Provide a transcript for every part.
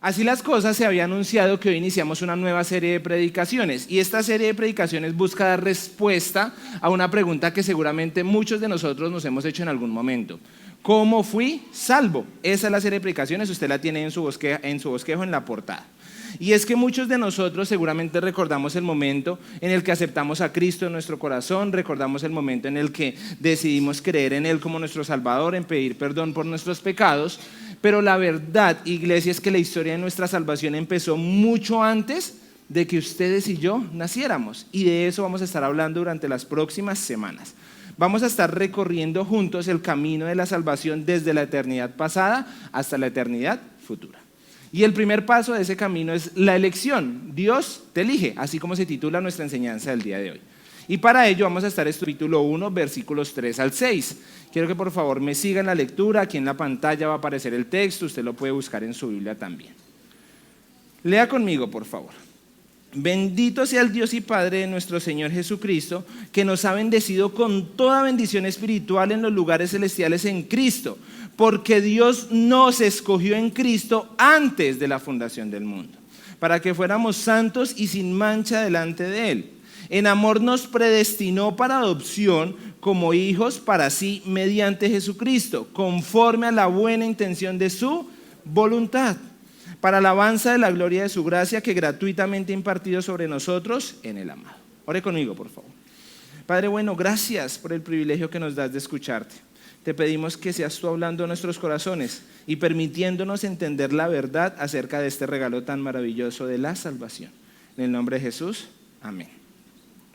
Así las cosas, se había anunciado que hoy iniciamos una nueva serie de predicaciones y esta serie de predicaciones busca dar respuesta a una pregunta que seguramente muchos de nosotros nos hemos hecho en algún momento. ¿Cómo fui salvo? Esa es la serie de predicaciones, usted la tiene en su bosquejo en la portada. Y es que muchos de nosotros seguramente recordamos el momento en el que aceptamos a Cristo en nuestro corazón, recordamos el momento en el que decidimos creer en Él como nuestro Salvador, en pedir perdón por nuestros pecados, pero la verdad, iglesia, es que la historia de nuestra salvación empezó mucho antes de que ustedes y yo naciéramos, y de eso vamos a estar hablando durante las próximas semanas. Vamos a estar recorriendo juntos el camino de la salvación desde la eternidad pasada hasta la eternidad futura. Y el primer paso de ese camino es la elección. Dios te elige, así como se titula nuestra enseñanza del día de hoy. Y para ello vamos a estar en capítulo 1, versículos 3 al 6. Quiero que por favor me sigan la lectura. Aquí en la pantalla va a aparecer el texto, usted lo puede buscar en su Biblia también. Lea conmigo, por favor. Bendito sea el Dios y Padre de nuestro Señor Jesucristo, que nos ha bendecido con toda bendición espiritual en los lugares celestiales en Cristo, porque Dios nos escogió en Cristo antes de la fundación del mundo, para que fuéramos santos y sin mancha delante de Él. En amor nos predestinó para adopción como hijos para sí mediante Jesucristo, conforme a la buena intención de su voluntad, para alabanza de la gloria de su gracia que gratuitamente ha impartido sobre nosotros en el amado. Ore conmigo, por favor. Padre bueno, gracias por el privilegio que nos das de escucharte. Te pedimos que seas tú hablando a nuestros corazones y permitiéndonos entender la verdad acerca de este regalo tan maravilloso de la salvación. En el nombre de Jesús, amén.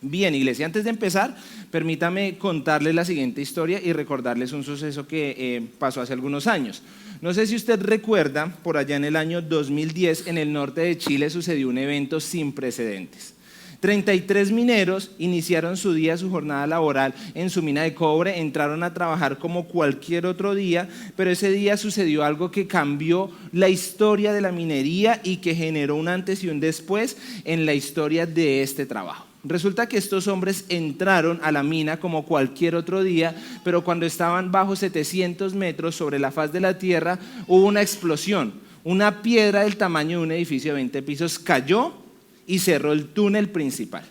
Bien, iglesia, antes de empezar, permítame contarles la siguiente historia y recordarles un suceso que pasó hace algunos años. No sé si usted recuerda, por allá en el año 2010, en el norte de Chile sucedió un evento sin precedentes. 33 mineros iniciaron su día, su jornada laboral en su mina de cobre, entraron a trabajar como cualquier otro día, pero ese día sucedió algo que cambió la historia de la minería y que generó un antes y un después en la historia de este trabajo. Resulta que estos hombres entraron a la mina como cualquier otro día, pero cuando estaban bajo 700 metros sobre la faz de la tierra, hubo una explosión. Una piedra del tamaño de un edificio de 20 pisos cayó y cerró el túnel principal.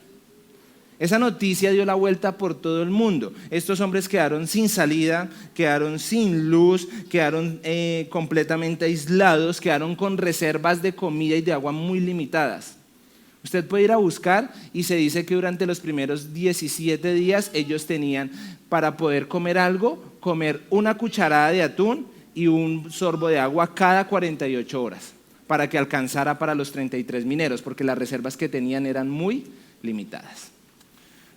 Esa noticia dio la vuelta por todo el mundo. Estos hombres quedaron sin salida, quedaron sin luz, quedaron completamente aislados, quedaron con reservas de comida y de agua muy limitadas. Usted puede ir a buscar y se dice que durante los primeros 17 días ellos tenían para poder comer algo, comer una cucharada de atún y un sorbo de agua cada 48 horas para que alcanzara para los 33 mineros, porque las reservas que tenían eran muy limitadas.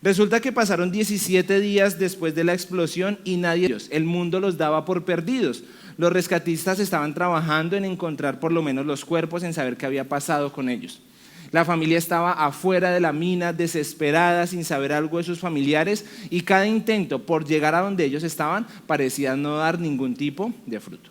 Resulta que pasaron 17 días después de la explosión y nadie de ellos, el mundo los daba por perdidos. Los rescatistas estaban trabajando en encontrar por lo menos los cuerpos, en saber qué había pasado con ellos. La familia estaba afuera de la mina, desesperada, sin saber algo de sus familiares, y cada intento por llegar a donde ellos estaban parecía no dar ningún tipo de fruto.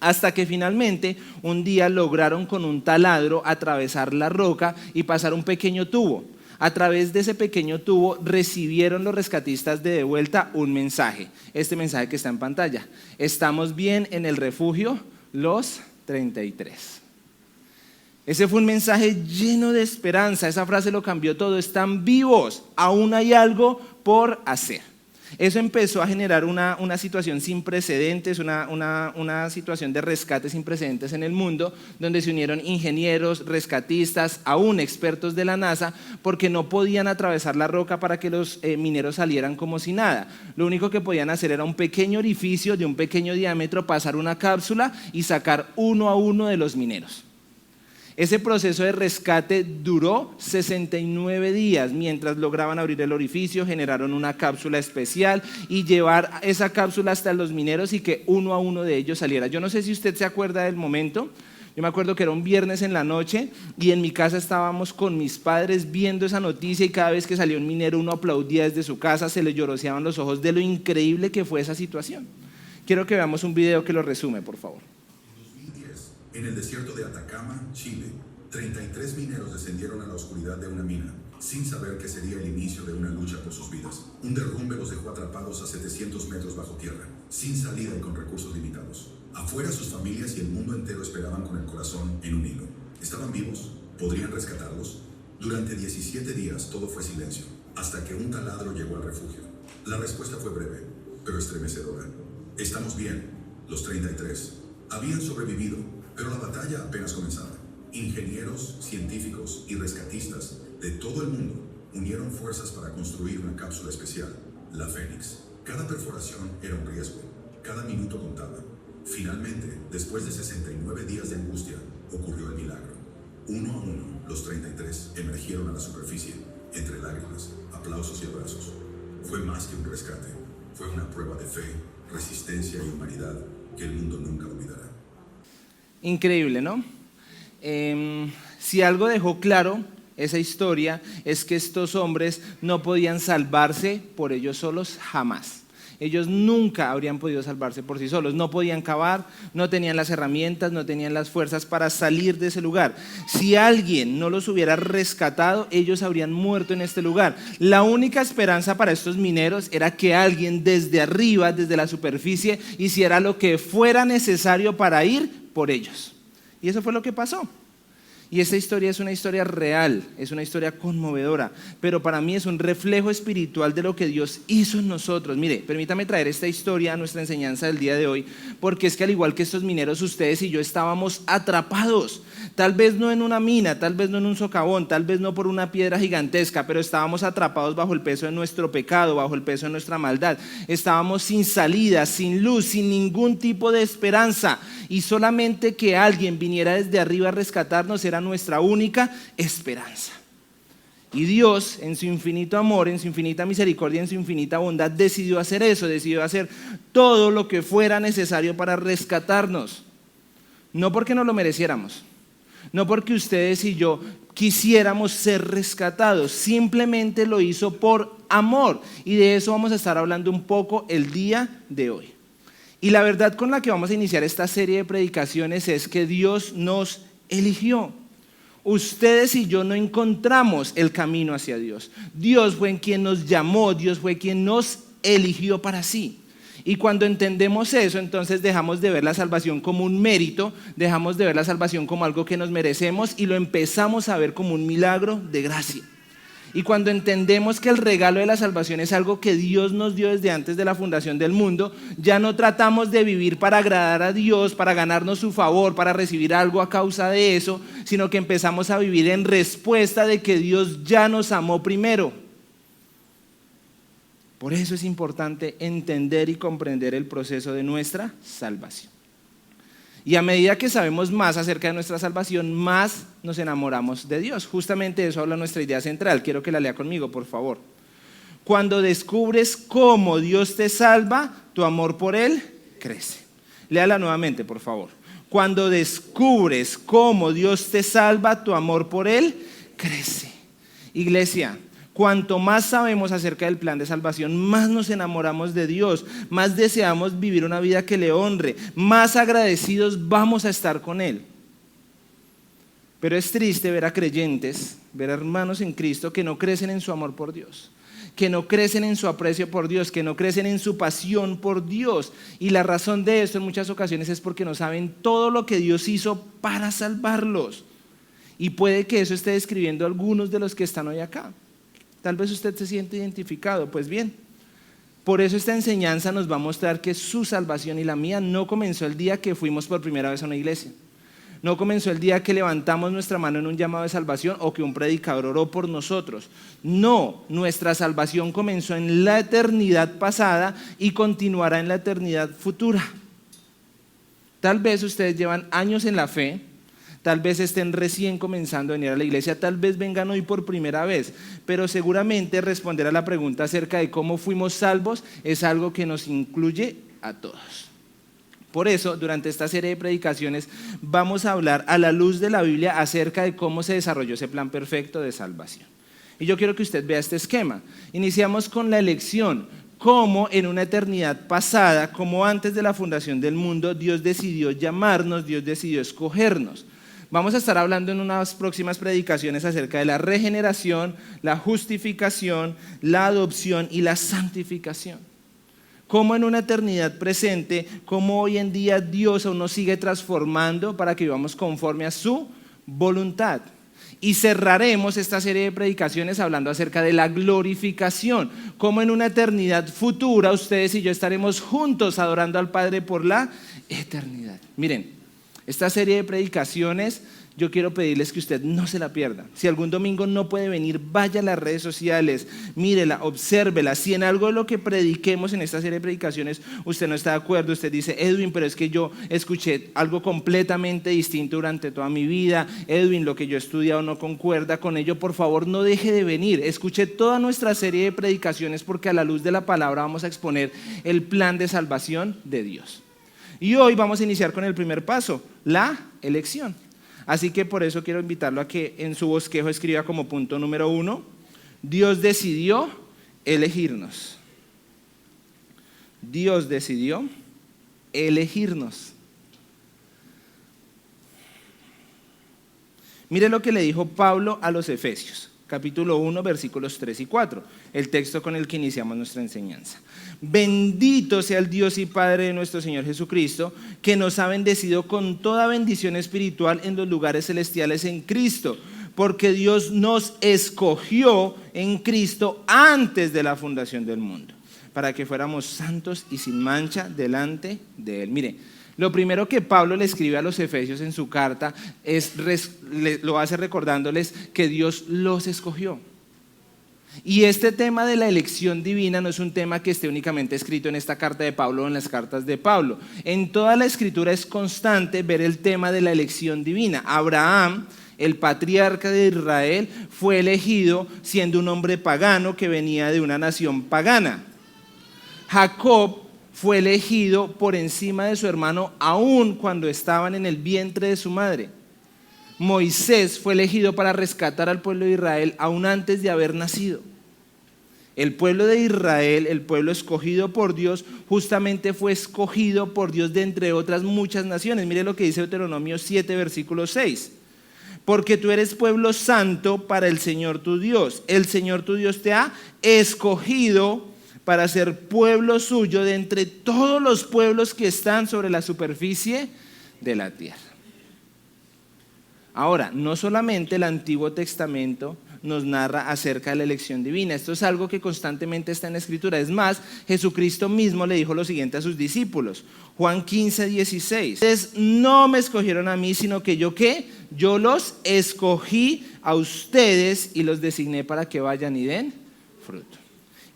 Hasta que finalmente un día lograron con un taladro atravesar la roca y pasar un pequeño tubo. A través de ese pequeño tubo recibieron los rescatistas de vuelta un mensaje. Este mensaje que está en pantalla. Estamos bien en el refugio los 33. Ese fue un mensaje lleno de esperanza. Esa frase lo cambió todo. Están vivos, aún hay algo por hacer. Eso empezó a generar una situación sin precedentes, una situación de rescate sin precedentes en el mundo, donde se unieron ingenieros, rescatistas, aún expertos de la NASA, porque no podían atravesar la roca para que los mineros salieran como si nada. Lo único que podían hacer era un pequeño orificio de un pequeño diámetro, pasar una cápsula y sacar uno a uno de los mineros. Ese proceso de rescate duró 69 días. Mientras lograban abrir el orificio, generaron una cápsula especial y llevar esa cápsula hasta los mineros y que uno a uno de ellos saliera. Yo no sé si usted se acuerda del momento. Yo me acuerdo que era un viernes en la noche y en mi casa estábamos con mis padres viendo esa noticia, y cada vez que salía un minero uno aplaudía desde su casa, se le lloroseaban los ojos de lo increíble que fue esa situación. Quiero que veamos un video que lo resume, por favor. En el desierto de Atacama, Chile, 33 mineros descendieron a la oscuridad de una mina, sin saber que sería el inicio de una lucha por sus vidas. Un derrumbe los dejó atrapados a 700 metros bajo tierra, sin salida y con recursos limitados. Afuera, sus familias y el mundo entero esperaban con el corazón en un vivos? ¿Podrían rescatarlos? Durante 17 días todo fue silencio, hasta que un taladro llegó al refugio. La respuesta fue breve, pero estremecedora. Estamos bien, los 33. Habían sobrevivido, pero la batalla apenas comenzaba. Ingenieros, científicos y rescatistas de todo el mundo unieron fuerzas para construir una cápsula especial, la Fénix. Cada perforación era un riesgo, cada minuto contaba. Finalmente, después de 69 días de angustia, ocurrió el milagro. Uno a uno, los 33 emergieron a la superficie, entre lágrimas, aplausos y abrazos. Fue más que un rescate, fue una prueba de fe, resistencia y humanidad que el mundo nunca olvidará. Increíble, ¿no? Si algo dejó claro esa historia es que estos hombres no podían salvarse por ellos solos jamás. Ellos nunca habrían podido salvarse por sí solos, no podían cavar, no tenían las herramientas, no tenían las fuerzas para salir de ese lugar. Si alguien no los hubiera rescatado, ellos habrían muerto en este lugar. La única esperanza para estos mineros era que alguien desde arriba, desde la superficie, hiciera lo que fuera necesario para ir por ellos. Y eso fue lo que pasó. Y esta historia es una historia real, es una historia conmovedora, pero para mí es un reflejo espiritual de lo que Dios hizo en nosotros. Mire, permítame traer esta historia a nuestra enseñanza del día de hoy, porque es que al igual que estos mineros, ustedes y yo estábamos atrapados, tal vez no en una mina, tal vez no en un socavón, tal vez no por una piedra gigantesca, pero estábamos atrapados bajo el peso de nuestro pecado, bajo el peso de nuestra maldad. Estábamos sin salida, sin luz, sin ningún tipo de esperanza, y solamente que alguien viniera desde arriba a rescatarnos era nuestra única esperanza. Y Dios, en su infinito amor, en su infinita misericordia, en su infinita bondad, decidió hacer eso, decidió hacer todo lo que fuera necesario para rescatarnos. No porque nos lo mereciéramos, no porque ustedes y yo quisiéramos ser rescatados, simplemente lo hizo por amor. Y de eso vamos a estar hablando un poco el día de hoy. Y la verdad con la que vamos a iniciar esta serie de predicaciones es que Dios nos eligió. Ustedes y yo no encontramos el camino hacia Dios. Dios fue quien nos llamó, Dios fue quien nos eligió para sí. Y cuando entendemos eso, entonces dejamos de ver la salvación como un mérito, dejamos de ver la salvación como algo que nos merecemos y lo empezamos a ver como un milagro de gracia. Y cuando entendemos que el regalo de la salvación es algo que Dios nos dio desde antes de la fundación del mundo, ya no tratamos de vivir para agradar a Dios, para ganarnos su favor, para recibir algo a causa de eso, sino que empezamos a vivir en respuesta de que Dios ya nos amó primero. Por eso es importante entender y comprender el proceso de nuestra salvación. Y a medida que sabemos más acerca de nuestra salvación, más nos enamoramos de Dios. Justamente eso habla nuestra idea central. Quiero que la lea conmigo, por favor. Cuando descubres cómo Dios te salva, tu amor por Él crece. Léala nuevamente, por favor. Cuando descubres cómo Dios te salva, tu amor por Él crece. Iglesia, cuanto más sabemos acerca del plan de salvación, más nos enamoramos de Dios, más deseamos vivir una vida que le honre, más agradecidos vamos a estar con Él. Pero es triste ver a creyentes, ver a hermanos en Cristo que no crecen en su amor por Dios, que no crecen en su aprecio por Dios, que no crecen en su pasión por Dios. Y la razón de esto en muchas ocasiones es porque no saben todo lo que Dios hizo para salvarlos. Y puede que eso esté describiendo a algunos de los que están hoy acá. Tal vez usted se siente identificado. Pues bien, por eso esta enseñanza nos va a mostrar que su salvación y la mía no comenzó el día que fuimos por primera vez a una iglesia. No comenzó el día que levantamos nuestra mano en un llamado de salvación o que un predicador oró por nosotros. No, nuestra salvación comenzó en la eternidad pasada y continuará en la eternidad futura. Tal vez ustedes llevan años en la fe, tal vez estén recién comenzando a venir a la iglesia, tal vez vengan hoy por primera vez, pero seguramente responder a la pregunta acerca de cómo fuimos salvos es algo que nos incluye a todos. Por eso, durante esta serie de predicaciones, vamos a hablar a la luz de la Biblia acerca de cómo se desarrolló ese plan perfecto de salvación. Y yo quiero que usted vea este esquema. Iniciamos con la elección. Cómo en una eternidad pasada, como antes de la fundación del mundo, Dios decidió llamarnos, Dios decidió escogernos. Vamos a estar hablando en unas próximas predicaciones acerca de la regeneración, la justificación, la adopción y la santificación. Cómo en una eternidad presente, cómo hoy en día Dios aún nos sigue transformando para que vivamos conforme a su voluntad. Y cerraremos esta serie de predicaciones hablando acerca de la glorificación, cómo en una eternidad futura ustedes y yo estaremos juntos adorando al Padre por la eternidad. Miren, esta serie de predicaciones yo quiero pedirles que usted no se la pierda. Si algún domingo no puede venir, vaya a las redes sociales, mírela, obsérvela. Si en algo de lo que prediquemos en esta serie de predicaciones usted no está de acuerdo, usted dice, Edwin, pero es que yo escuché algo completamente distinto durante toda mi vida, Edwin, lo que yo he estudiado no concuerda con ello, por favor no deje de venir. Escuche toda nuestra serie de predicaciones porque a la luz de la palabra vamos a exponer el plan de salvación de Dios. Y hoy vamos a iniciar con el primer paso, la elección. Así que por eso quiero invitarlo a que en su bosquejo escriba como punto número 1, Dios decidió elegirnos. Dios decidió elegirnos. Mire lo que le dijo Pablo a los Efesios, capítulo 1, versículos 3 y 4, el texto con el que iniciamos nuestra enseñanza. Bendito sea el Dios y Padre de nuestro Señor Jesucristo, que nos ha bendecido con toda bendición espiritual en los lugares celestiales en Cristo, porque Dios nos escogió en Cristo antes de la fundación del mundo, para que fuéramos santos y sin mancha delante de Él. Mire, lo primero que Pablo le escribe a los Efesios en su carta lo hace recordándoles que Dios los escogió. Y este tema de la elección divina no es un tema que esté únicamente escrito en esta carta de Pablo o en las cartas de Pablo. En toda la escritura es constante ver el tema de la elección divina. Abraham, el patriarca de Israel, fue elegido siendo un hombre pagano que venía de una nación pagana. Jacob fue elegido por encima de su hermano aún cuando estaban en el vientre de su madre. Moisés fue elegido para rescatar al pueblo de Israel aún antes de haber nacido. El pueblo de Israel, el pueblo escogido por Dios, justamente fue escogido por Dios de entre otras muchas naciones. Mire lo que dice Deuteronomio 7, versículo 6. Porque tú eres pueblo santo para el Señor tu Dios. El Señor tu Dios te ha escogido para ser pueblo suyo de entre todos los pueblos que están sobre la superficie de la tierra. Ahora, no solamente el Antiguo Testamento nos narra acerca de la elección divina, esto es algo que constantemente está en la Escritura. Es más, Jesucristo mismo le dijo lo siguiente a sus discípulos, Juan 15, 16. Ustedes no me escogieron a mí, sino que yo ¿qué? Yo los escogí a ustedes y los designé para que vayan y den fruto.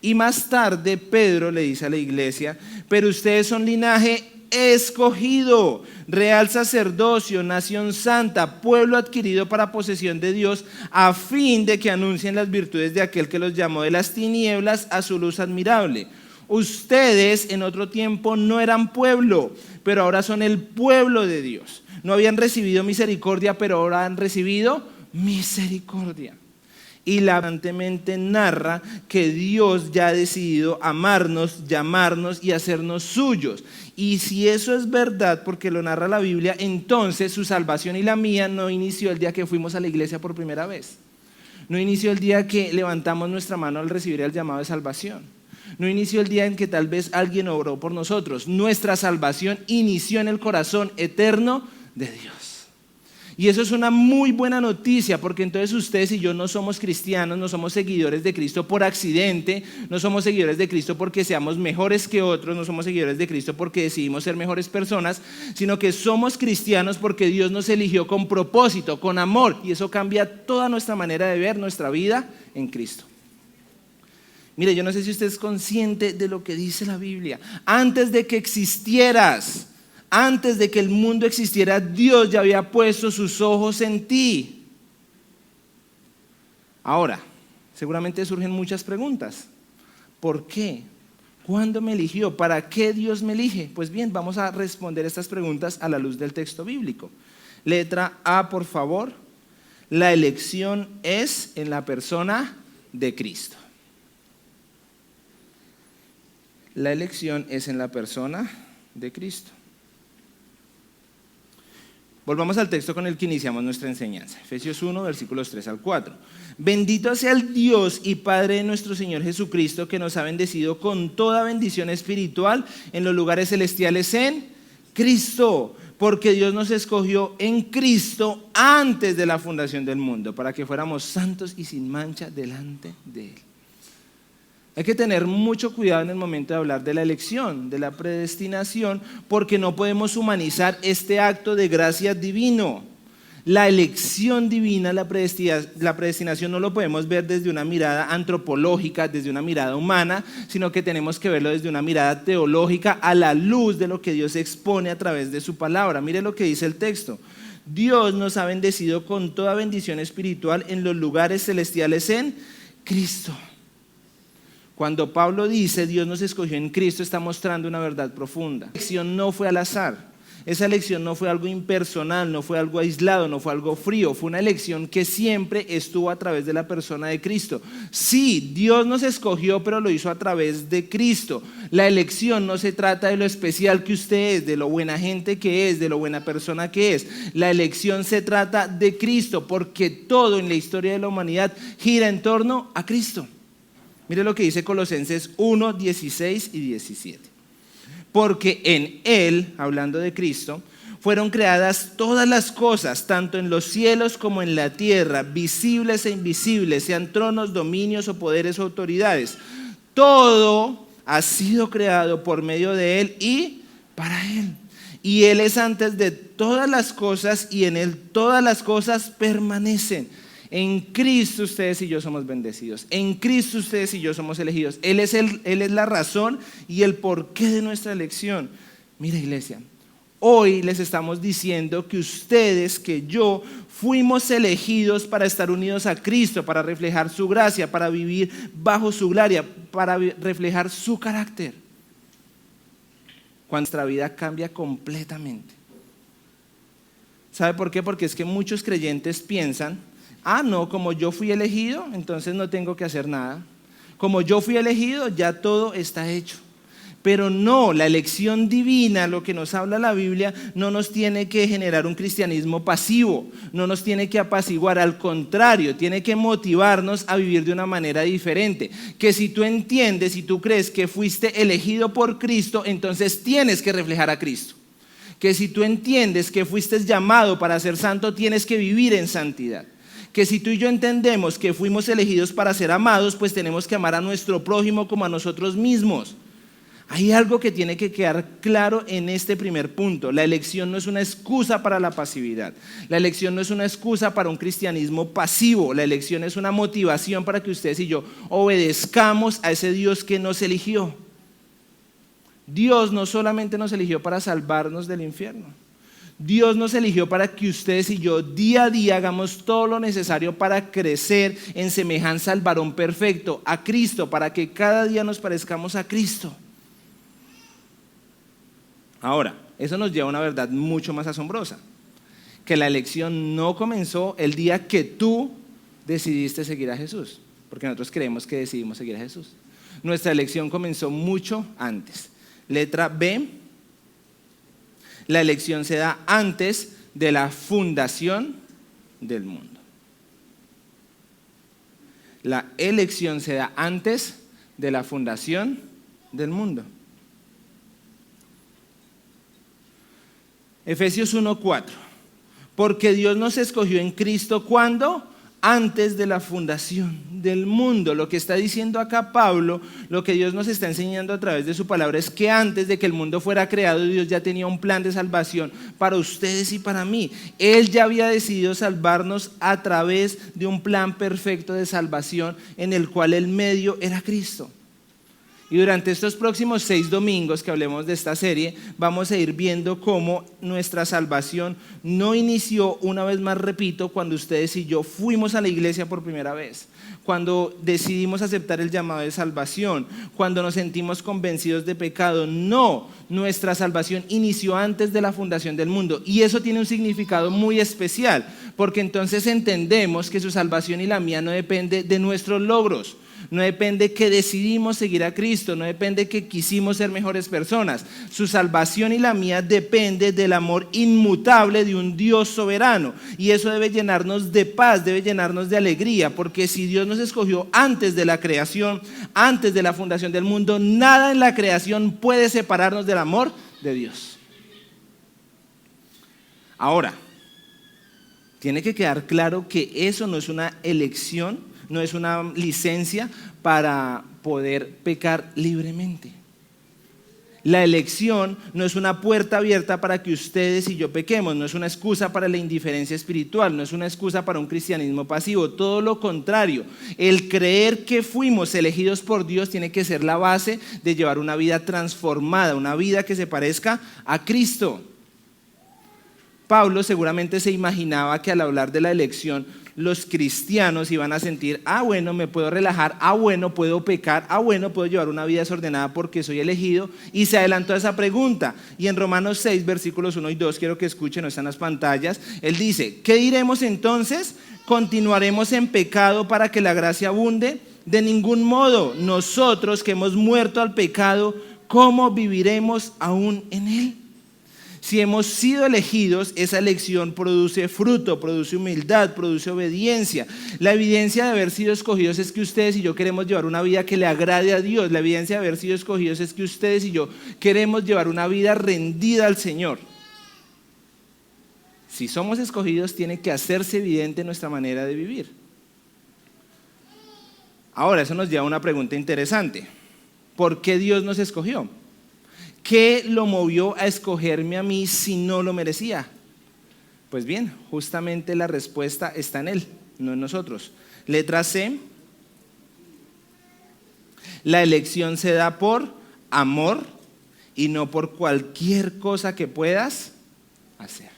Y más tarde Pedro le dice a la iglesia, pero ustedes son linaje escogido, real sacerdocio, nación santa, pueblo adquirido para posesión de Dios, a fin de que anuncien las virtudes de aquel que los llamó de las tinieblas a su luz admirable. Ustedes en otro tiempo no eran pueblo, pero ahora son el pueblo de Dios. No habían recibido misericordia, pero ahora han recibido misericordia. Y constantemente narra que Dios ya ha decidido amarnos, llamarnos y hacernos suyos. Y si eso es verdad, porque lo narra la Biblia, entonces su salvación y la mía no inició el día que fuimos a la iglesia por primera vez. No inició el día que levantamos nuestra mano al recibir el llamado de salvación. No inició el día en que tal vez alguien oró por nosotros. Nuestra salvación inició en el corazón eterno de Dios. Y eso es una muy buena noticia, porque entonces ustedes y yo no somos cristianos, no somos seguidores de Cristo por accidente, no somos seguidores de Cristo porque seamos mejores que otros, no somos seguidores de Cristo porque decidimos ser mejores personas, sino que somos cristianos porque Dios nos eligió con propósito, con amor, y eso cambia toda nuestra manera de ver nuestra vida en Cristo. Mire, yo no sé si usted es consciente de lo que dice la Biblia. Antes de que existieras, antes de que el mundo existiera, Dios ya había puesto sus ojos en ti. Ahora, seguramente surgen muchas preguntas. ¿Por qué? ¿Cuándo me eligió? ¿Para qué Dios me elige? Pues bien, vamos a responder estas preguntas a la luz del texto bíblico. Letra A, por favor. La elección es en la persona de Cristo. La elección es en la persona de Cristo. Volvamos al texto con el que iniciamos nuestra enseñanza. Efesios 1, versículos 3 al 4. Bendito sea el Dios y Padre de nuestro Señor Jesucristo, que nos ha bendecido con toda bendición espiritual en los lugares celestiales en Cristo, porque Dios nos escogió en Cristo antes de la fundación del mundo, para que fuéramos santos y sin mancha delante de Él. Hay que tener mucho cuidado en el momento de hablar de la elección, de la predestinación, porque no podemos humanizar este acto de gracia divino. La elección divina, la predestinación no lo podemos ver desde una mirada antropológica, desde una mirada humana, sino que tenemos que verlo desde una mirada teológica a la luz de lo que Dios expone a través de su palabra. Mire lo que dice el texto. Dios nos ha bendecido con toda bendición espiritual en los lugares celestiales en Cristo. Cuando Pablo dice Dios nos escogió en Cristo, está mostrando una verdad profunda. La elección no fue al azar. Esa elección no fue algo impersonal, no fue algo aislado, no fue algo frío. Fue una elección que siempre estuvo a través de la persona de Cristo. Sí, Dios nos escogió, pero lo hizo a través de Cristo. La elección no se trata de lo especial que usted es, de lo buena gente que es, de lo buena persona que es. La elección se trata de Cristo, porque todo en la historia de la humanidad gira en torno a Cristo. Mire lo que dice Colosenses 1, 16 y 17. Porque en Él, hablando de Cristo, fueron creadas todas las cosas, tanto en los cielos como en la tierra, visibles e invisibles, sean tronos, dominios o poderes o autoridades. Todo ha sido creado por medio de Él y para Él. Y Él es antes de todas las cosas y en Él todas las cosas permanecen. En Cristo ustedes y yo somos bendecidos. En Cristo ustedes y yo somos elegidos. Él es la razón y el porqué de nuestra elección. Mira, iglesia, hoy les estamos diciendo que ustedes, que yo, fuimos elegidos para estar unidos a Cristo, para reflejar su gracia, para vivir bajo su gloria, para reflejar su carácter. Cuando nuestra vida cambia completamente. ¿Sabe por qué? Porque es que muchos creyentes piensan: no, como yo fui elegido, entonces no tengo que hacer nada. Como yo fui elegido, ya todo está hecho. Pero no, la elección divina, lo que nos habla la Biblia, no nos tiene que generar un cristianismo pasivo, no nos tiene que apaciguar, al contrario, tiene que motivarnos a vivir de una manera diferente. Que si tú entiendes y tú crees que fuiste elegido por Cristo, entonces tienes que reflejar a Cristo. Que si tú entiendes que fuiste llamado para ser santo, tienes que vivir en santidad. Que si tú y yo entendemos que fuimos elegidos para ser amados, pues tenemos que amar a nuestro prójimo como a nosotros mismos. Hay algo que tiene que quedar claro en este primer punto. La elección no es una excusa para la pasividad. La elección no es una excusa para un cristianismo pasivo. La elección es una motivación para que ustedes y yo obedezcamos a ese Dios que nos eligió. Dios no solamente nos eligió para salvarnos del infierno. Dios nos eligió para que ustedes y yo día a día hagamos todo lo necesario para crecer en semejanza al varón perfecto, a Cristo, para que cada día nos parezcamos a Cristo. Ahora, eso nos lleva a una verdad mucho más asombrosa, que la elección no comenzó el día que tú decidiste seguir a Jesús, porque nosotros creemos que decidimos seguir a Jesús. Nuestra elección comenzó mucho antes. Letra B. La elección se da antes de la fundación del mundo. La elección se da antes de la fundación del mundo. Efesios 1:4. Porque Dios nos escogió en Cristo, ¿cuándo? Antes de la fundación del mundo. Lo que está diciendo acá Pablo, lo que Dios nos está enseñando a través de su palabra, es que antes de que el mundo fuera creado, Dios ya tenía un plan de salvación para ustedes y para mí. Él ya había decidido salvarnos a través de un plan perfecto de salvación en el cual el medio era Cristo. Y durante estos próximos 6 domingos que hablemos de esta serie, vamos a ir viendo cómo nuestra salvación no inició, una vez más repito, cuando ustedes y yo fuimos a la iglesia por primera vez, cuando decidimos aceptar el llamado de salvación, cuando nos sentimos convencidos de pecado. No, nuestra salvación inició antes de la fundación del mundo, y eso tiene un significado muy especial, porque entonces entendemos que su salvación y la mía no depende de nuestros logros. No depende que decidimos seguir a Cristo, no depende que quisimos ser mejores personas. Su salvación y la mía depende del amor inmutable de un Dios soberano. Y eso debe llenarnos de paz, debe llenarnos de alegría, porque si Dios nos escogió antes de la creación, antes de la fundación del mundo, nada en la creación puede separarnos del amor de Dios. Ahora, tiene que quedar claro que eso no es una elección, no es una licencia para poder pecar libremente. La elección no es una puerta abierta para que ustedes y yo pequemos, no es una excusa para la indiferencia espiritual, no es una excusa para un cristianismo pasivo, todo lo contrario. El creer que fuimos elegidos por Dios tiene que ser la base de llevar una vida transformada, una vida que se parezca a Cristo. Pablo seguramente se imaginaba que al hablar de la elección, los cristianos iban a sentir, bueno, me puedo relajar, bueno, puedo pecar, bueno, puedo llevar una vida desordenada porque soy elegido, y se adelantó a esa pregunta. Y en Romanos 6, versículos 1 y 2, quiero que escuchen, no están en las pantallas, él dice, ¿qué diremos entonces? ¿Continuaremos en pecado para que la gracia abunde? De ningún modo, nosotros que hemos muerto al pecado, ¿cómo viviremos aún en él? Si hemos sido elegidos, esa elección produce fruto, produce humildad, produce obediencia. La evidencia de haber sido escogidos es que ustedes y yo queremos llevar una vida que le agrade a Dios. La evidencia de haber sido escogidos es que ustedes y yo queremos llevar una vida rendida al Señor. Si somos escogidos, tiene que hacerse evidente nuestra manera de vivir. Ahora, eso nos lleva a una pregunta interesante. ¿Por qué Dios nos escogió? ¿Qué lo movió a escogerme a mí si no lo merecía? Pues bien, justamente la respuesta está en Él, no en nosotros. Letra C. La elección se da por amor y no por cualquier cosa que puedas hacer.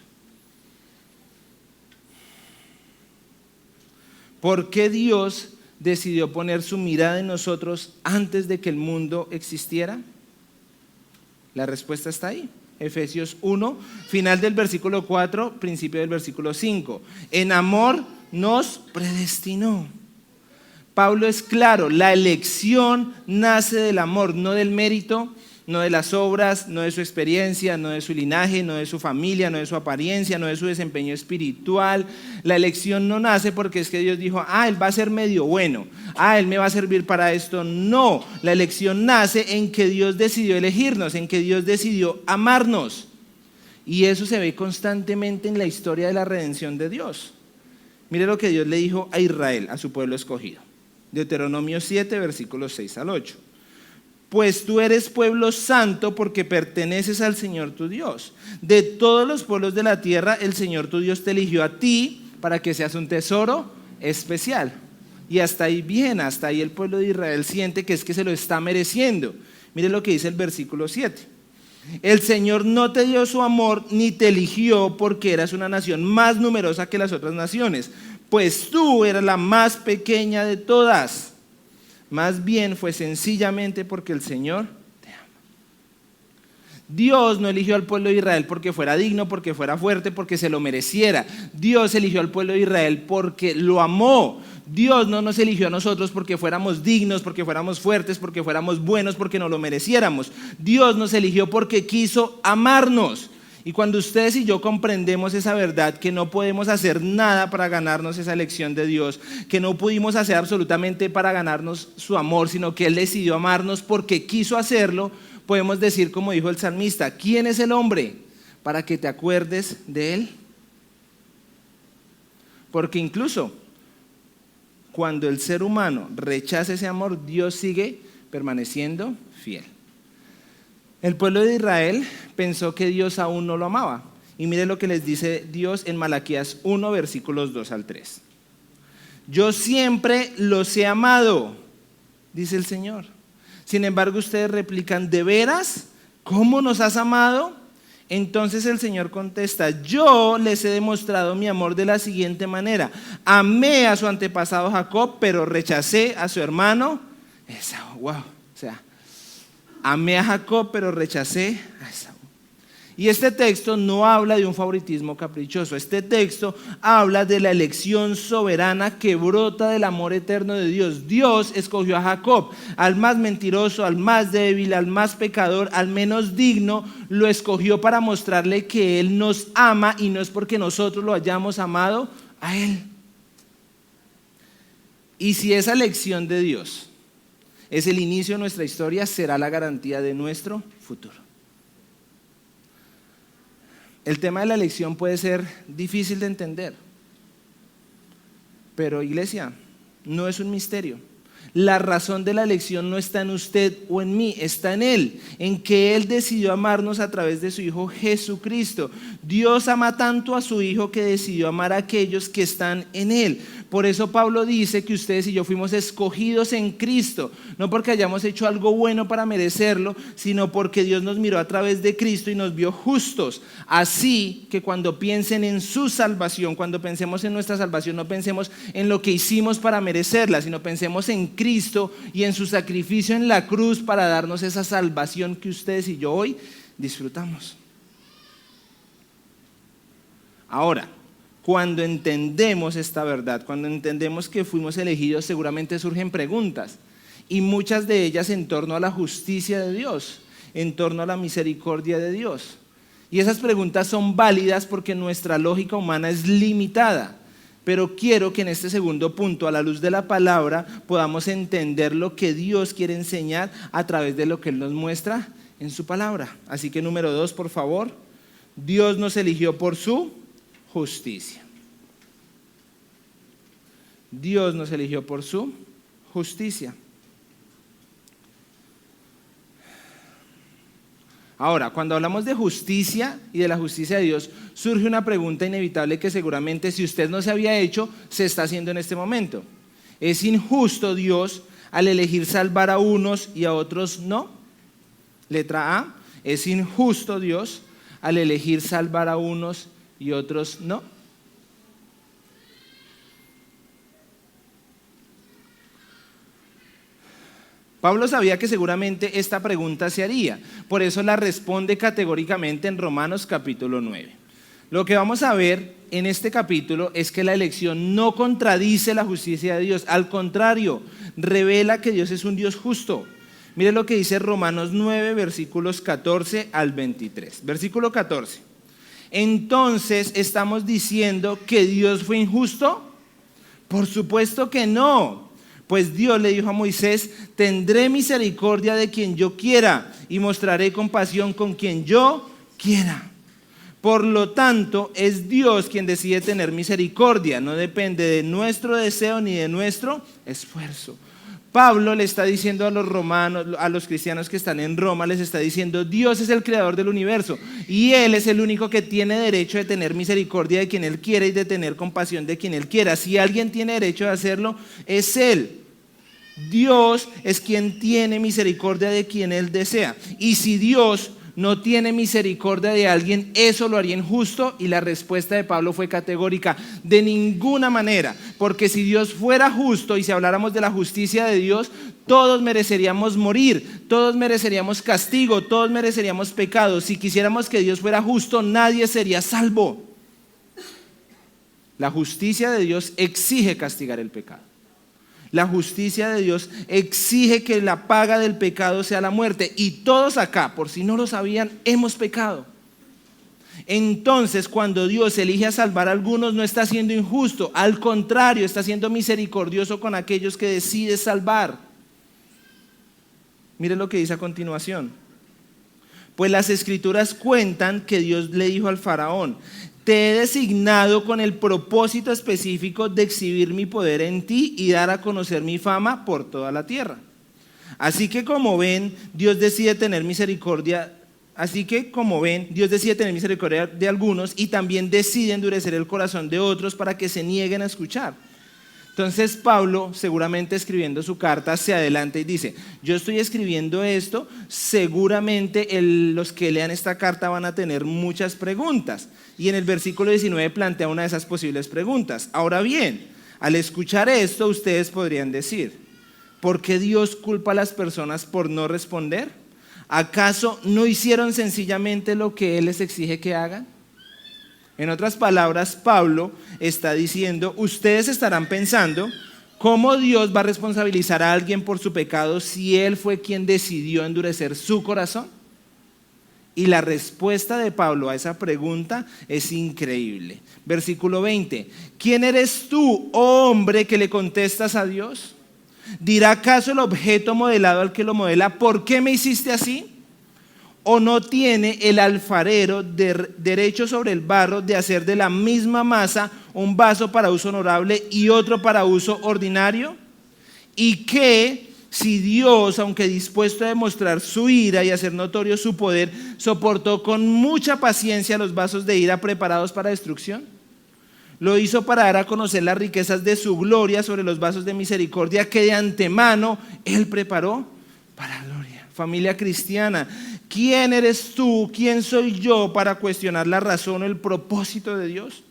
¿Por qué Dios decidió poner su mirada en nosotros antes de que el mundo existiera? La respuesta está ahí. Efesios 1, final del versículo 4, principio del versículo 5. En amor nos predestinó. Pablo es claro, la elección nace del amor, no del mérito, no de las obras, no de su experiencia, no de su linaje, no de su familia, no de su apariencia, no de su desempeño espiritual. La elección no nace porque es que Dios dijo, él va a ser medio bueno, él me va a servir para esto. No, la elección nace en que Dios decidió elegirnos, en que Dios decidió amarnos. Y eso se ve constantemente en la historia de la redención de Dios. Mire lo que Dios le dijo a Israel, a su pueblo escogido. Deuteronomio 7, versículos 6 al 8. Pues tú eres pueblo santo porque perteneces al Señor tu Dios. De todos los pueblos de la tierra, el Señor tu Dios te eligió a ti para que seas un tesoro especial. Y hasta ahí bien, hasta ahí el pueblo de Israel siente que es que se lo está mereciendo. Mire lo que dice el versículo 7. El Señor no te dio su amor ni te eligió porque eras una nación más numerosa que las otras naciones, pues tú eras la más pequeña de todas. Más bien fue sencillamente porque el Señor te ama. Dios no eligió al pueblo de Israel porque fuera digno, porque fuera fuerte, porque se lo mereciera. Dios eligió al pueblo de Israel porque lo amó. Dios no nos eligió a nosotros porque fuéramos dignos, porque fuéramos fuertes, porque fuéramos buenos, porque no lo mereciéramos. Dios nos eligió porque quiso amarnos. Y cuando ustedes y yo comprendemos esa verdad, que no podemos hacer nada para ganarnos esa elección de Dios, que no pudimos hacer absolutamente para ganarnos su amor, sino que Él decidió amarnos porque quiso hacerlo, podemos decir como dijo el salmista, ¿quién es el hombre para que te acuerdes de él? Porque incluso cuando el ser humano rechaza ese amor, Dios sigue permaneciendo fiel. El pueblo de Israel pensó que Dios aún no lo amaba. Y mire lo que les dice Dios en Malaquías 1, versículos 2 al 3. Yo siempre los he amado, dice el Señor. Sin embargo, ustedes replican, ¿de veras? ¿Cómo nos has amado? Entonces el Señor contesta, yo les he demostrado mi amor de la siguiente manera. Amé a su antepasado Jacob, pero rechacé a su hermano Esaú. Wow, o sea, amé a Jacob, pero rechacé a Esaú. Y este texto no habla de un favoritismo caprichoso. Este texto habla de la elección soberana que brota del amor eterno de Dios. Dios escogió a Jacob, al más mentiroso, al más débil, al más pecador, al menos digno, lo escogió para mostrarle que Él nos ama y no es porque nosotros lo hayamos amado a Él. Y si esa elección de Dios es el inicio de nuestra historia, será la garantía de nuestro futuro. El tema de la elección puede ser difícil de entender, pero iglesia, no es un misterio. La razón de la elección no está en usted o en mí, está en Él, en que Él decidió amarnos a través de su Hijo Jesucristo. Dios ama tanto a su Hijo que decidió amar a aquellos que están en Él. Por eso Pablo dice que ustedes y yo fuimos escogidos en Cristo, no porque hayamos hecho algo bueno para merecerlo, sino porque Dios nos miró a través de Cristo y nos vio justos. Así que cuando piensen en su salvación, cuando pensemos en nuestra salvación, no pensemos en lo que hicimos para merecerla, sino pensemos en Cristo y en su sacrificio en la cruz para darnos esa salvación que ustedes y yo hoy disfrutamos. Ahora, cuando entendemos esta verdad, cuando entendemos que fuimos elegidos, seguramente surgen preguntas, y muchas de ellas en torno a la justicia de Dios, en torno a la misericordia de Dios. Y esas preguntas son válidas porque nuestra lógica humana es limitada. Pero quiero que en este segundo punto, a la luz de la palabra, podamos entender lo que Dios quiere enseñar a través de lo que Él nos muestra en su palabra. Así que número 2, por favor. Dios nos eligió por su justicia. Dios nos eligió por su justicia. Ahora, cuando hablamos de justicia y de la justicia de Dios, surge una pregunta inevitable que seguramente si usted no se había hecho, se está haciendo en este momento. ¿Es injusto Dios al elegir salvar a unos y a otros no? Letra A, ¿es injusto Dios al elegir salvar a unos y otros no? Pablo sabía que seguramente esta pregunta se haría, por eso la responde categóricamente en Romanos capítulo 9. Lo que vamos a ver en este capítulo es que la elección no contradice la justicia de Dios, al contrario, revela que Dios es un Dios justo. Mire lo que dice Romanos 9, versículos 14 al 23. Versículo 14. Entonces, ¿estamos diciendo que Dios fue injusto? Por supuesto que no. Pues Dios le dijo a Moisés, tendré misericordia de quien yo quiera y mostraré compasión con quien yo quiera. Por lo tanto, es Dios quien decide tener misericordia, no depende de nuestro deseo ni de nuestro esfuerzo. Pablo le está diciendo a los romanos, a los cristianos que están en Roma, les está diciendo, Dios es el creador del universo y Él es el único que tiene derecho de tener misericordia de quien Él quiera y de tener compasión de quien Él quiera. Si alguien tiene derecho de hacerlo, es Él. Dios es quien tiene misericordia de quien Él desea. Y si Dios no tiene misericordia de alguien, eso lo haría injusto. Y la respuesta de Pablo fue categórica: de ninguna manera, porque si Dios fuera justo y si habláramos de la justicia de Dios, todos mereceríamos morir, todos mereceríamos castigo, todos mereceríamos pecado. Si quisiéramos que Dios fuera justo, nadie sería salvo. La justicia de Dios exige castigar el pecado. La justicia de Dios exige que la paga del pecado sea la muerte. Y todos acá, por si no lo sabían, hemos pecado. Entonces, cuando Dios elige a salvar a algunos, no está siendo injusto. Al contrario, está siendo misericordioso con aquellos que decide salvar. Mire lo que dice a continuación. Pues las escrituras cuentan que Dios le dijo al faraón: te he designado con el propósito específico de exhibir mi poder en ti y dar a conocer mi fama por toda la tierra. Así que como ven, Dios decide tener misericordia de algunos y también decide endurecer el corazón de otros para que se nieguen a escuchar. Entonces Pablo, seguramente escribiendo su carta, se adelanta y dice: yo estoy escribiendo esto, seguramente los que lean esta carta van a tener muchas preguntas. Y en el versículo 19 plantea una de esas posibles preguntas. Ahora bien, al escuchar esto, ustedes podrían decir: ¿por qué Dios culpa a las personas por no responder? ¿Acaso no hicieron sencillamente lo que Él les exige que hagan? En otras palabras, Pablo está diciendo: ustedes estarán pensando, ¿cómo Dios va a responsabilizar a alguien por su pecado si Él fue quien decidió endurecer su corazón? Y la respuesta de Pablo a esa pregunta es increíble. Versículo 20. ¿Quién eres tú, oh hombre, que le contestas a Dios? ¿Dirá acaso el objeto modelado al que lo modela: ¿por qué me hiciste así? ¿O no tiene el alfarero derecho sobre el barro de hacer de la misma masa un vaso para uso honorable y otro para uso ordinario? ¿Y qué si Dios, aunque dispuesto a demostrar su ira y hacer notorio su poder, soportó con mucha paciencia los vasos de ira preparados para destrucción? Lo hizo para dar a conocer las riquezas de su gloria sobre los vasos de misericordia que de antemano Él preparó para gloria. Familia cristiana, ¿quién eres tú? ¿Quién soy yo para cuestionar la razón o el propósito de Dios?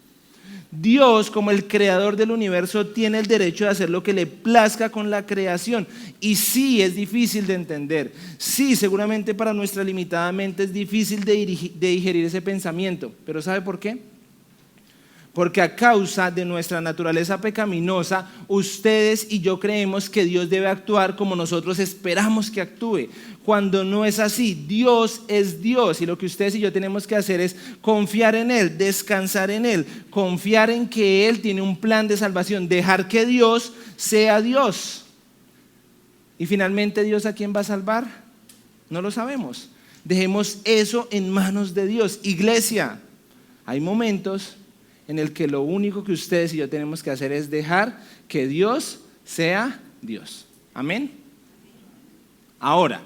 Dios, como el creador del universo, tiene el derecho de hacer lo que le plazca con la creación. Y sí, es difícil de entender. Sí, seguramente para nuestra limitada mente es difícil de digerir ese pensamiento. ¿Pero sabe por qué? Porque a causa de nuestra naturaleza pecaminosa, ustedes y yo creemos que Dios debe actuar como nosotros esperamos que actúe, cuando no es así. Dios es Dios y lo que ustedes y yo tenemos que hacer es confiar en Él, descansar en Él, confiar en que Él tiene un plan de salvación, dejar que Dios sea Dios. Y finalmente, ¿Dios a quién va a salvar? No lo sabemos. Dejemos eso en manos de Dios. Iglesia, hay momentos en el que lo único que ustedes y yo tenemos que hacer es dejar que Dios sea Dios. Amén. Ahora,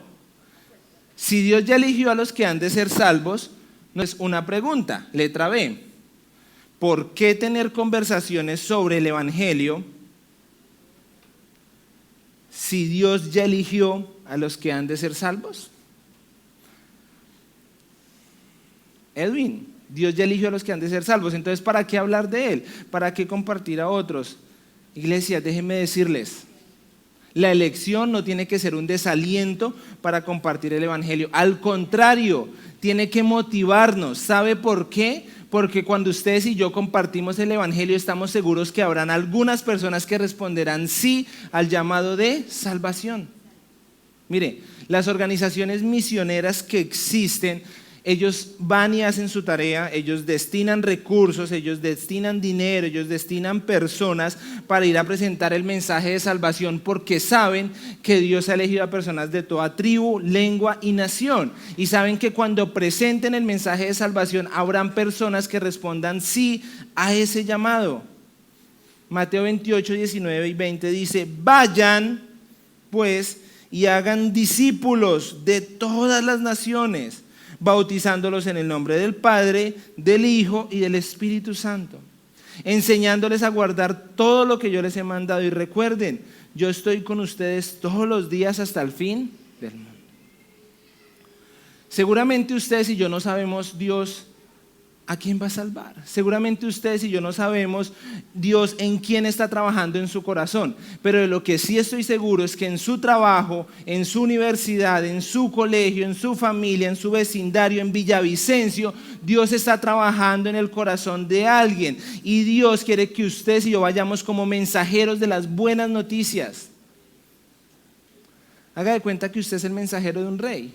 si Dios ya eligió a los que han de ser salvos, no es una pregunta. Letra B. ¿Por qué tener conversaciones sobre el Evangelio si Dios ya eligió a los que han de ser salvos? Edwin, Dios ya eligió a los que han de ser salvos, entonces ¿para qué hablar de Él? ¿Para qué compartir a otros? Iglesia, déjenme decirles, la elección no tiene que ser un desaliento para compartir el Evangelio, al contrario, tiene que motivarnos. ¿Sabe por qué? Porque cuando ustedes y yo compartimos el Evangelio, estamos seguros que habrán algunas personas que responderán sí al llamado de salvación. Mire, las organizaciones misioneras que existen, ellos van y hacen su tarea, ellos destinan recursos, ellos destinan dinero, ellos destinan personas para ir a presentar el mensaje de salvación porque saben que Dios ha elegido a personas de toda tribu, lengua y nación. Y saben que cuando presenten el mensaje de salvación habrán personas que respondan sí a ese llamado. Mateo 28, 19 y 20 dice: vayan pues y hagan discípulos de todas las naciones, bautizándolos en el nombre del Padre, del Hijo y del Espíritu Santo, enseñándoles a guardar todo lo que yo les he mandado. Y recuerden, yo estoy con ustedes todos los días hasta el fin del mundo. Seguramente ustedes y yo no sabemos Dios a quién va a salvar. Seguramente ustedes y yo no sabemos Dios en quién está trabajando en su corazón, pero de lo que sí estoy seguro es que en su trabajo, en su universidad, en su colegio, en su familia, en su vecindario, en Villavicencio, Dios está trabajando en el corazón de alguien y Dios quiere que ustedes y yo vayamos como mensajeros de las buenas noticias. Haga de cuenta que usted es el mensajero de un rey.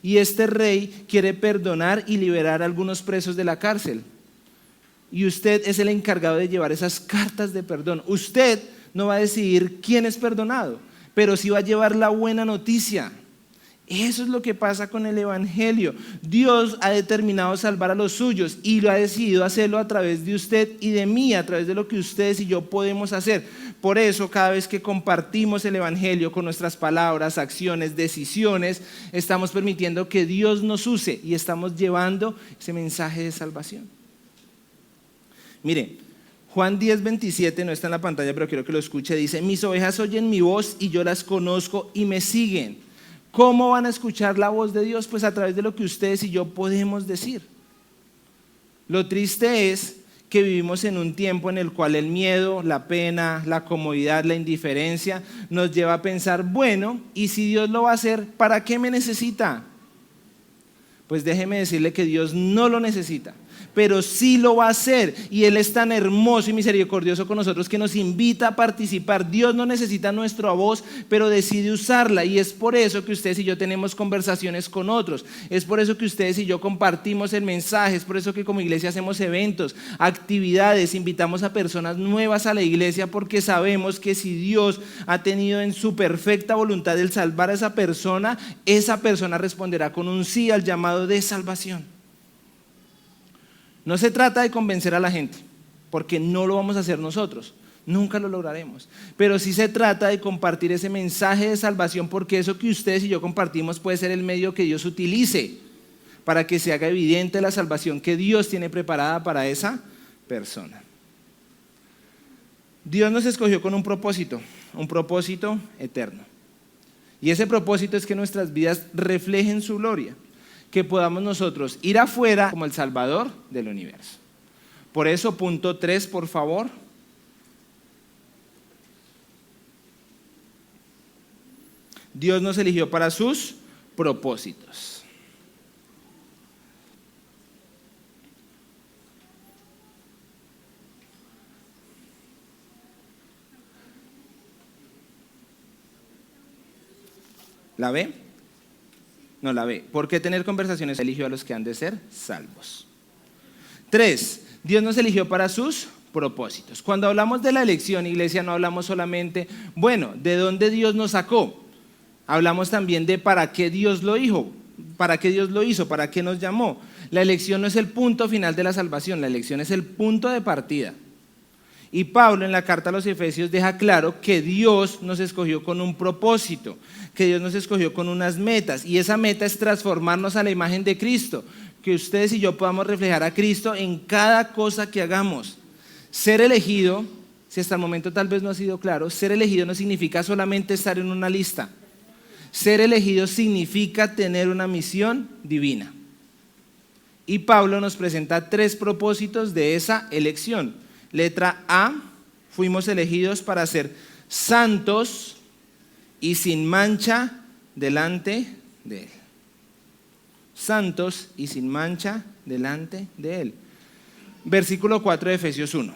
Y este rey quiere perdonar y liberar a algunos presos de la cárcel. Y usted es el encargado de llevar esas cartas de perdón. Usted no va a decidir quién es perdonado, pero sí va a llevar la buena noticia. Eso es lo que pasa con el Evangelio. Dios ha determinado salvar a los suyos y lo ha decidido hacerlo a través de usted y de mí, a través de lo que ustedes y yo podemos hacer. Por eso, cada vez que compartimos el Evangelio con nuestras palabras, acciones, decisiones, estamos permitiendo que Dios nos use y estamos llevando ese mensaje de salvación. Mire, Juan 10:27, no está en la pantalla, pero quiero que lo escuche, dice: mis ovejas oyen mi voz y yo las conozco y me siguen. ¿Cómo van a escuchar la voz de Dios? Pues a través de lo que ustedes y yo podemos decir. Lo triste es que vivimos en un tiempo en el cual el miedo, la pena, la comodidad, la indiferencia nos lleva a pensar, bueno, y si Dios lo va a hacer, ¿para qué me necesita? Pues déjeme decirle que Dios no lo necesita, pero sí lo va a hacer. Y Él es tan hermoso y misericordioso con nosotros que nos invita a participar. Dios no necesita nuestra voz, pero decide usarla. Y es por eso que ustedes y yo tenemos conversaciones con otros. Es por eso que ustedes y yo compartimos el mensaje. Es por eso que como iglesia hacemos eventos, actividades, invitamos a personas nuevas a la iglesia, porque sabemos que si Dios ha tenido en su perfecta voluntad el salvar a esa persona responderá con un sí al llamado de salvación. No se trata de convencer a la gente, porque no lo vamos a hacer nosotros, nunca lo lograremos. Pero sí se trata de compartir ese mensaje de salvación, porque eso que ustedes y yo compartimos puede ser el medio que Dios utilice para que se haga evidente la salvación que Dios tiene preparada para esa persona. Dios nos escogió con un propósito eterno. Y ese propósito es que nuestras vidas reflejen su gloria, que podamos nosotros ir afuera como el Salvador del universo. Por eso, punto 3, por favor. Dios nos eligió para sus propósitos. ¿La ve? No la ve. ¿Por qué tener conversaciones? Eligió a los que han de ser salvos. 3. Dios nos eligió para sus propósitos. Cuando hablamos de la elección, iglesia, no hablamos solamente, de dónde Dios nos sacó. Hablamos también de para qué Dios lo hizo, para qué nos llamó. La elección no es el punto final de la salvación, la elección es el punto de partida. Y Pablo en la carta a los Efesios deja claro que Dios nos escogió con un propósito, que Dios nos escogió con unas metas, y esa meta es transformarnos a la imagen de Cristo, que ustedes y yo podamos reflejar a Cristo en cada cosa que hagamos. Ser elegido, si hasta el momento tal vez no ha sido claro, ser elegido no significa solamente estar en una lista. Ser elegido significa tener una misión divina. Y Pablo nos presenta 3 propósitos de esa elección. Letra A, fuimos elegidos para ser santos y sin mancha delante de Él. Santos y sin mancha delante de Él. Versículo 4 de Efesios 1.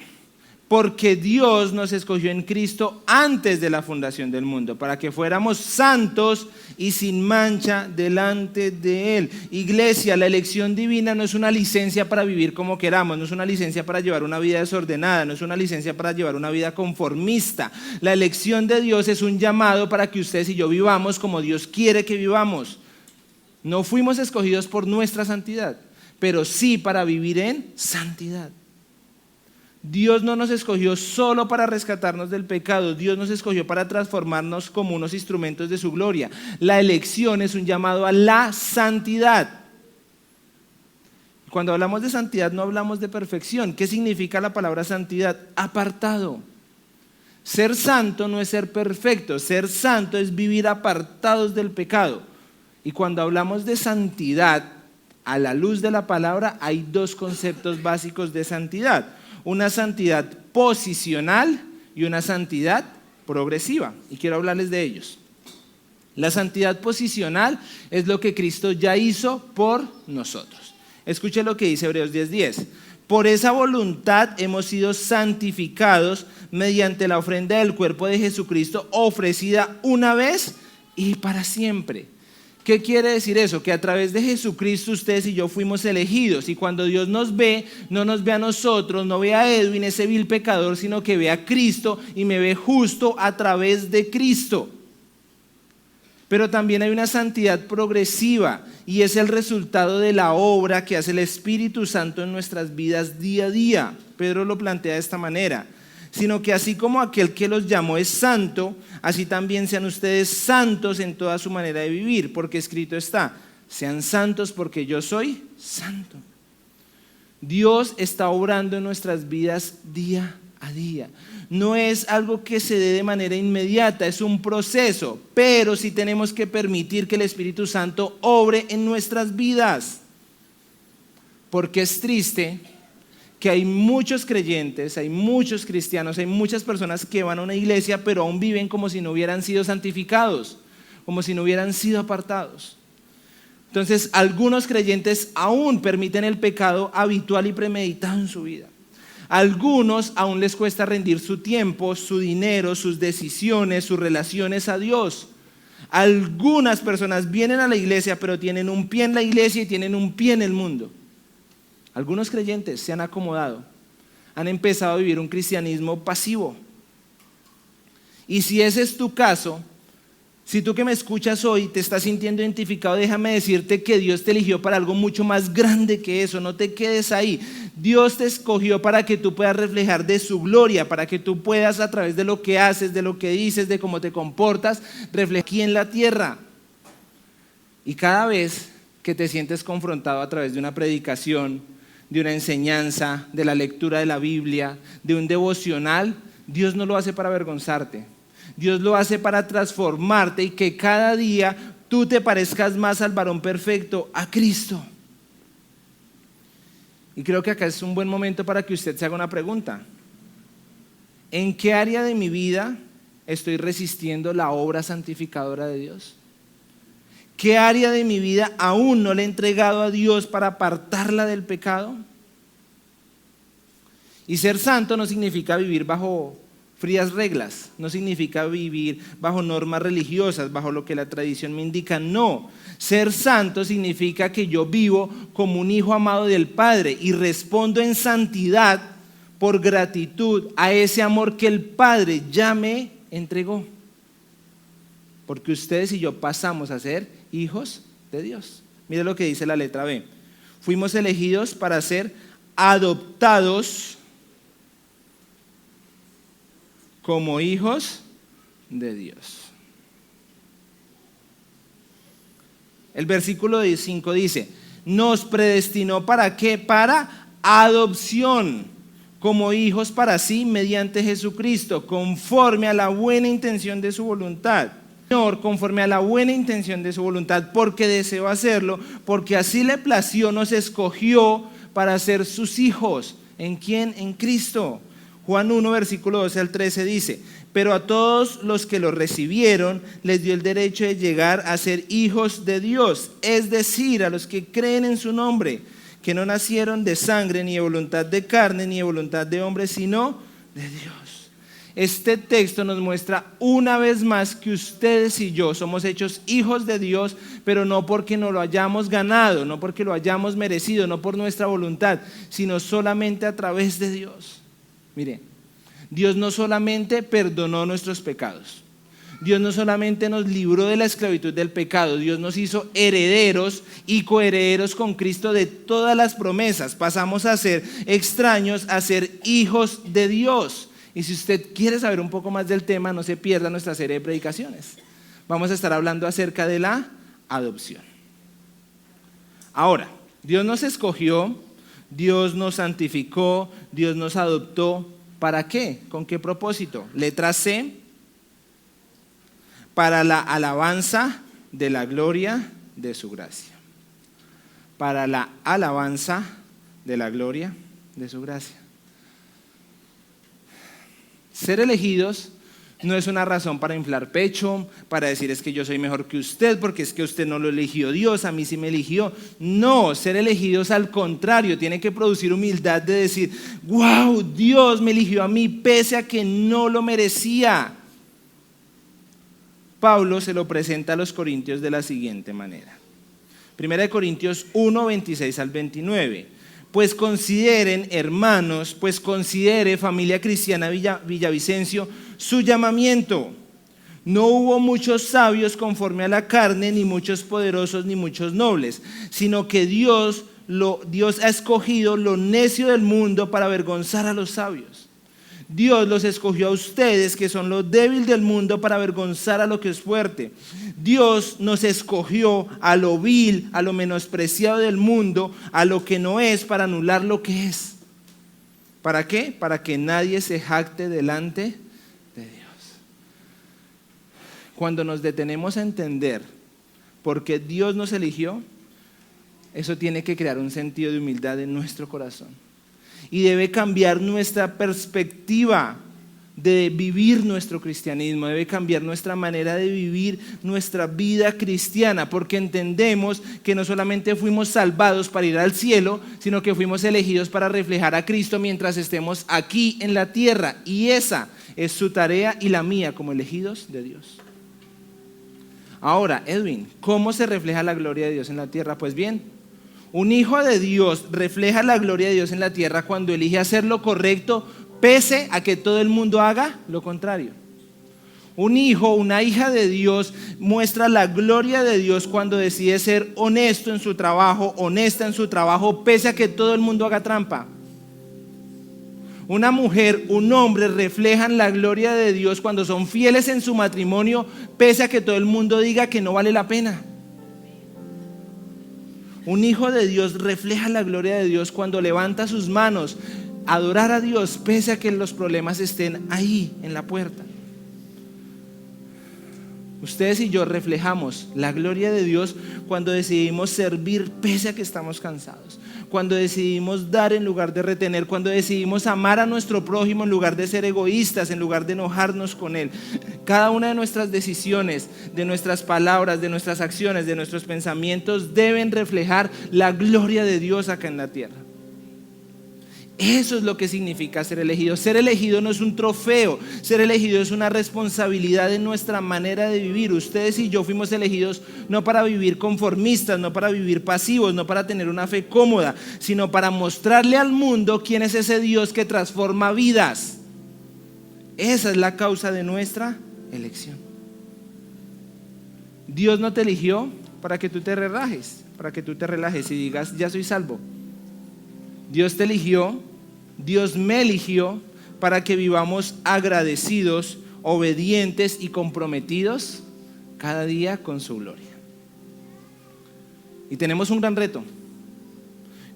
Porque Dios nos escogió en Cristo antes de la fundación del mundo, para que fuéramos santos y sin mancha delante de Él. Iglesia, la elección divina no es una licencia para vivir como queramos, no es una licencia para llevar una vida desordenada, no es una licencia para llevar una vida conformista. La elección de Dios es un llamado para que ustedes y yo vivamos como Dios quiere que vivamos. No fuimos escogidos por nuestra santidad, pero sí para vivir en santidad. Dios no nos escogió solo para rescatarnos del pecado, Dios nos escogió para transformarnos como unos instrumentos de su gloria. La elección es un llamado a la santidad. Cuando hablamos de santidad no hablamos de perfección. ¿Qué significa la palabra santidad? Apartado. Ser santo no es ser perfecto, ser santo es vivir apartados del pecado. Y cuando hablamos de santidad, a la luz de la palabra, hay 2 conceptos básicos de santidad. Una santidad posicional y una santidad progresiva. Y quiero hablarles de ellos. La santidad posicional es lo que Cristo ya hizo por nosotros. Escuche lo que dice Hebreos 10:10. Por esa voluntad hemos sido santificados mediante la ofrenda del cuerpo de Jesucristo, ofrecida una vez y para siempre. ¿Qué quiere decir eso? Que a través de Jesucristo ustedes y yo fuimos elegidos, y cuando Dios nos ve, no nos ve a nosotros, no ve a Edwin, ese vil pecador, sino que ve a Cristo y me ve justo a través de Cristo. Pero también hay una santidad progresiva, y es el resultado de la obra que hace el Espíritu Santo en nuestras vidas día a día. Pedro lo plantea de esta manera: sino que así como aquel que los llamó es santo, así también sean ustedes santos en toda su manera de vivir, porque escrito está: sean santos porque yo soy santo. Dios está obrando en nuestras vidas día a día. No es algo que se dé de manera inmediata, es un proceso, pero sí tenemos que permitir que el Espíritu Santo obre en nuestras vidas. Porque es triste que hay muchos creyentes, hay muchos cristianos, hay muchas personas que van a una iglesia pero aún viven como si no hubieran sido santificados, como si no hubieran sido apartados. Entonces, algunos creyentes aún permiten el pecado habitual y premeditado en su vida. Algunos aún les cuesta rendir su tiempo, su dinero, sus decisiones, sus relaciones a Dios. Algunas personas vienen a la iglesia, pero tienen un pie en la iglesia y tienen un pie en el mundo. Algunos creyentes se han acomodado, han empezado a vivir un cristianismo pasivo. Y si ese es tu caso, si tú que me escuchas hoy te estás sintiendo identificado, déjame decirte que Dios te eligió para algo mucho más grande que eso. No te quedes ahí. Dios te escogió para que tú puedas reflejar de su gloria, para que tú puedas, a través de lo que haces, de lo que dices, de cómo te comportas, reflejar aquí en la tierra. Y cada vez que te sientes confrontado a través de una predicación, de una enseñanza, de la lectura de la Biblia, de un devocional, Dios no lo hace para avergonzarte. Dios lo hace para transformarte y que cada día tú te parezcas más al varón perfecto, a Cristo. Y creo que acá es un buen momento para que usted se haga una pregunta. ¿En qué área de mi vida estoy resistiendo la obra santificadora de Dios? ¿Qué área de mi vida aún no le he entregado a Dios para apartarla del pecado? Y ser santo no significa vivir bajo frías reglas, no significa vivir bajo normas religiosas, bajo lo que la tradición me indica, no. Ser santo significa que yo vivo como un hijo amado del Padre y respondo en santidad por gratitud a ese amor que el Padre ya me entregó. Porque ustedes y yo pasamos a ser hijos de Dios. Mire lo que dice la letra B. Fuimos elegidos para ser adoptados como hijos de Dios. El versículo 5 dice, nos predestinó ¿para qué? Para adopción como hijos para sí mediante Jesucristo, conforme a la buena intención de su voluntad. Señor, conforme a la buena intención de su voluntad, porque deseó hacerlo, porque así le plació, nos escogió para ser sus hijos. ¿En quién? En Cristo. Juan 1, versículo 12 al 13 dice, pero a todos los que lo recibieron les dio el derecho de llegar a ser hijos de Dios, es decir, a los que creen en su nombre, que no nacieron de sangre, ni de voluntad de carne, ni de voluntad de hombre, sino de Dios. Este texto nos muestra una vez más que ustedes y yo somos hechos hijos de Dios, pero no porque nos lo hayamos ganado, no porque lo hayamos merecido, no por nuestra voluntad, sino solamente a través de Dios. Mire, Dios no solamente perdonó nuestros pecados, Dios no solamente nos libró de la esclavitud del pecado, Dios nos hizo herederos y coherederos con Cristo de todas las promesas. Pasamos a ser extraños, a ser hijos de Dios. Y si usted quiere saber un poco más del tema, no se pierda nuestra serie de predicaciones. Vamos a estar hablando acerca de la adopción. Ahora, Dios nos escogió, Dios nos santificó, Dios nos adoptó. ¿Para qué? ¿Con qué propósito? Letra C, para la alabanza de la gloria de su gracia. Para la alabanza de la gloria de su gracia. Ser elegidos no es una razón para inflar pecho, para decir es que yo soy mejor que usted, porque es que usted no lo eligió Dios, a mí sí me eligió. No, ser elegidos al contrario, tiene que producir humildad de decir, wow, Dios me eligió a mí pese a que no lo merecía. Pablo se lo presenta a los corintios de la siguiente manera. 1 Corintios 1, 26 al 29. Pues consideren, hermanos, pues considere, familia cristiana Villavicencio, su llamamiento. No hubo muchos sabios conforme a la carne, ni muchos poderosos, ni muchos nobles, sino que Dios ha escogido lo necio del mundo para avergonzar a los sabios. Dios los escogió a ustedes, que son lo débil del mundo, para avergonzar a lo que es fuerte. Dios nos escogió a lo vil, a lo menospreciado del mundo, a lo que no es, para anular lo que es. ¿Para qué? Para que nadie se jacte delante de Dios. Cuando nos detenemos a entender por qué Dios nos eligió, eso tiene que crear un sentido de humildad en nuestro corazón. Y debe cambiar nuestra perspectiva de vivir nuestro cristianismo, debe cambiar nuestra manera de vivir nuestra vida cristiana, porque entendemos que no solamente fuimos salvados para ir al cielo, sino que fuimos elegidos para reflejar a Cristo mientras estemos aquí en la tierra, y esa es su tarea y la mía como elegidos de Dios. Ahora, Edwin, ¿cómo se refleja la gloria de Dios en la tierra? Pues bien, un hijo de Dios refleja la gloria de Dios en la tierra cuando elige hacer lo correcto, pese a que todo el mundo haga lo contrario. Un hijo, una hija de Dios muestra la gloria de Dios cuando decide ser honesto en su trabajo, honesta en su trabajo, pese a que todo el mundo haga trampa. Una mujer, un hombre reflejan la gloria de Dios cuando son fieles en su matrimonio, pese a que todo el mundo diga que no vale la pena. Un hijo de Dios refleja la gloria de Dios cuando levanta sus manos a adorar a Dios, pese a que los problemas estén ahí en la puerta. Ustedes y yo reflejamos la gloria de Dios cuando decidimos servir pese a que estamos cansados, cuando decidimos dar en lugar de retener, cuando decidimos amar a nuestro prójimo en lugar de ser egoístas, en lugar de enojarnos con él. Cada una de nuestras decisiones, de nuestras palabras, de nuestras acciones, de nuestros pensamientos deben reflejar la gloria de Dios acá en la tierra. Eso es lo que significa ser elegido. Ser elegido no es un trofeo, ser elegido es una responsabilidad en nuestra manera de vivir. Ustedes y yo fuimos elegidos no para vivir conformistas, no para vivir pasivos, no para tener una fe cómoda, sino para mostrarle al mundo quién es ese Dios que transforma vidas. Esa es la causa de nuestra elección. Dios no te eligió para que tú te relajes, para que tú te relajes y digas, ya soy salvo. Dios te eligió, Dios me eligió para que vivamos agradecidos, obedientes y comprometidos cada día con su gloria. Y tenemos un gran reto,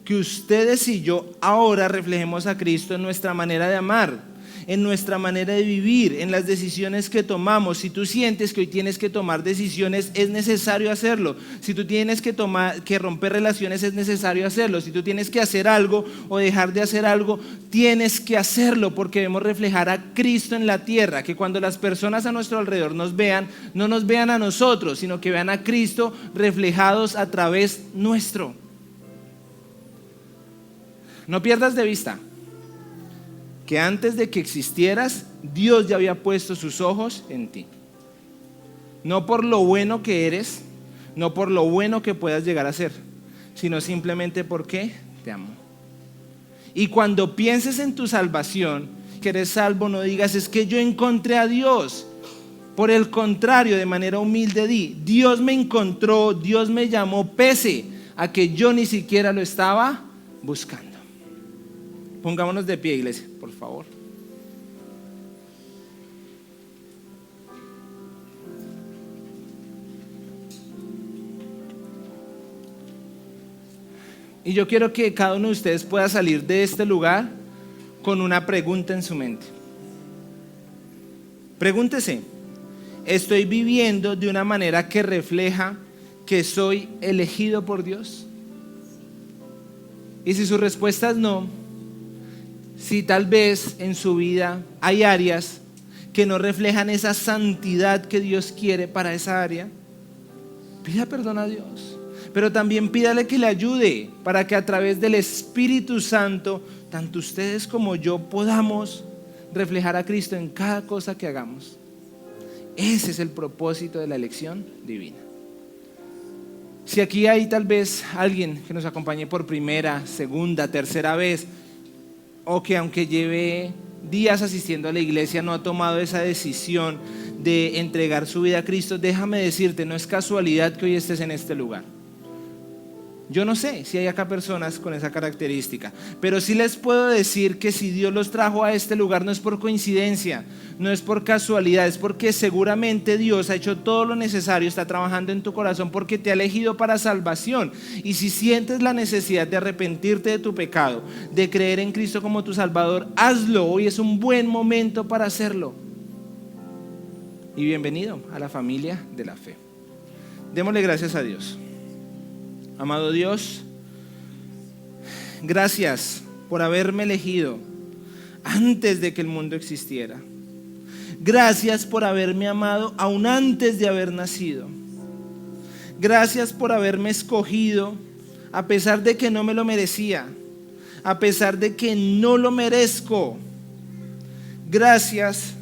que ustedes y yo ahora reflejemos a Cristo en nuestra manera de amar, en nuestra manera de vivir, en las decisiones que tomamos. Si tú sientes que hoy tienes que tomar decisiones, es necesario hacerlo. Si tú tienes que romper relaciones, es necesario hacerlo. Si tú tienes que hacer algo o dejar de hacer algo, tienes que hacerlo, porque debemos reflejar a Cristo en la tierra. Que cuando las personas a nuestro alrededor nos vean, no nos vean a nosotros, sino que vean a Cristo reflejados a través nuestro. No pierdas de vista que antes de que existieras, Dios ya había puesto sus ojos en ti. No por lo bueno que eres, no por lo bueno que puedas llegar a ser, sino simplemente porque te amo. Y cuando pienses en tu salvación, que eres salvo, no digas, es que yo encontré a Dios. Por el contrario, de manera humilde di, Dios me encontró, Dios me llamó, pese a que yo ni siquiera lo estaba buscando. Pongámonos de pie, iglesia, por favor. Y yo quiero que cada uno de ustedes pueda salir de este lugar con una pregunta en su mente. Pregúntese, ¿estoy viviendo de una manera que refleja que soy elegido por Dios? Y si su respuesta es no, si tal vez en su vida hay áreas que no reflejan esa santidad que Dios quiere para esa área, pida perdón a Dios, pero también pídale que le ayude para que a través del Espíritu Santo, tanto ustedes como yo podamos reflejar a Cristo en cada cosa que hagamos. Ese es el propósito de la elección divina. Si aquí hay tal vez alguien que nos acompañe por primera, segunda, tercera vez, o que aunque lleve días asistiendo a la iglesia no ha tomado esa decisión de entregar su vida a Cristo, déjame decirte, no es casualidad que hoy estés en este lugar. Yo no sé si hay acá personas con esa característica, pero sí les puedo decir que si Dios los trajo a este lugar no es por coincidencia, no es por casualidad, es porque seguramente Dios ha hecho todo lo necesario, está trabajando en tu corazón porque te ha elegido para salvación. Y si sientes la necesidad de arrepentirte de tu pecado, de creer en Cristo como tu Salvador, hazlo. Hoy es un buen momento para hacerlo. Y bienvenido a la familia de la fe. Démosle gracias a Dios. Amado Dios, gracias por haberme elegido antes de que el mundo existiera. Gracias por haberme amado aún antes de haber nacido. Gracias por haberme escogido a pesar de que no me lo merecía, a pesar de que no lo merezco. Gracias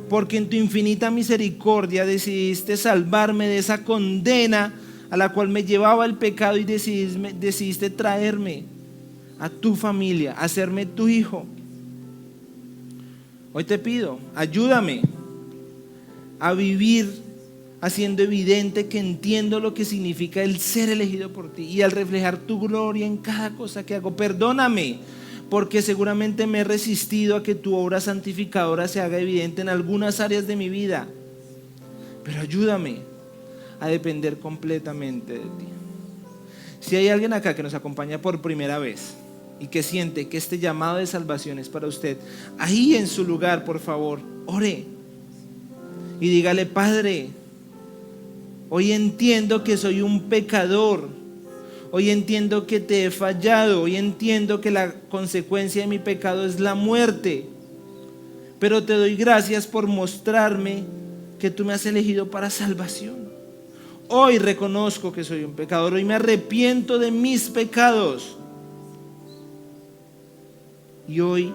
porque en tu infinita misericordia decidiste salvarme de esa condena a la cual me llevaba el pecado y decidiste traerme a tu familia, hacerme tu hijo. Hoy te pido, ayúdame a vivir haciendo evidente que entiendo lo que significa el ser elegido por ti y al reflejar tu gloria en cada cosa que hago. Perdóname, porque seguramente me he resistido a que tu obra santificadora se haga evidente en algunas áreas de mi vida. Pero ayúdame a depender completamente de ti. Si hay alguien acá que nos acompaña por primera vez y que siente que este llamado de salvación es para usted, ahí en su lugar, por favor, ore y dígale: Padre, hoy entiendo que soy un pecador, hoy entiendo que te he fallado, hoy entiendo que la consecuencia de mi pecado es la muerte, pero te doy gracias por mostrarme que tú me has elegido para salvación. Hoy reconozco que soy un pecador, hoy me arrepiento de mis pecados y hoy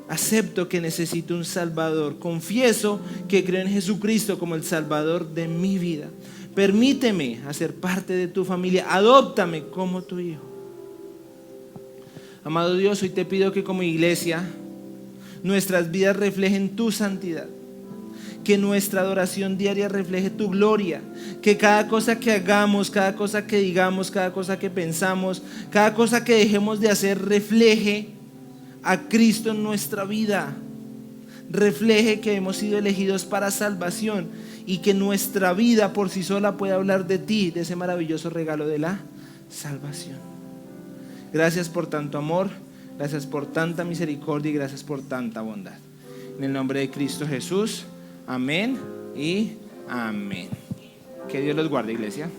acepto que necesito un Salvador. Confieso que creo en Jesucristo como el Salvador de mi vida. Permíteme hacer parte de tu familia, adóptame como tu hijo. Amado Dios, hoy te pido que como iglesia nuestras vidas reflejen tu santidad, que nuestra adoración diaria refleje tu gloria, que cada cosa que hagamos, cada cosa que digamos, cada cosa que pensamos, cada cosa que dejemos de hacer refleje a Cristo en nuestra vida, refleje que hemos sido elegidos para salvación y que nuestra vida por sí sola pueda hablar de ti, de ese maravilloso regalo de la salvación. Gracias por tanto amor, gracias por tanta misericordia y gracias por tanta bondad. En el nombre de Cristo Jesús, amén y amén. Que Dios los guarde, iglesia.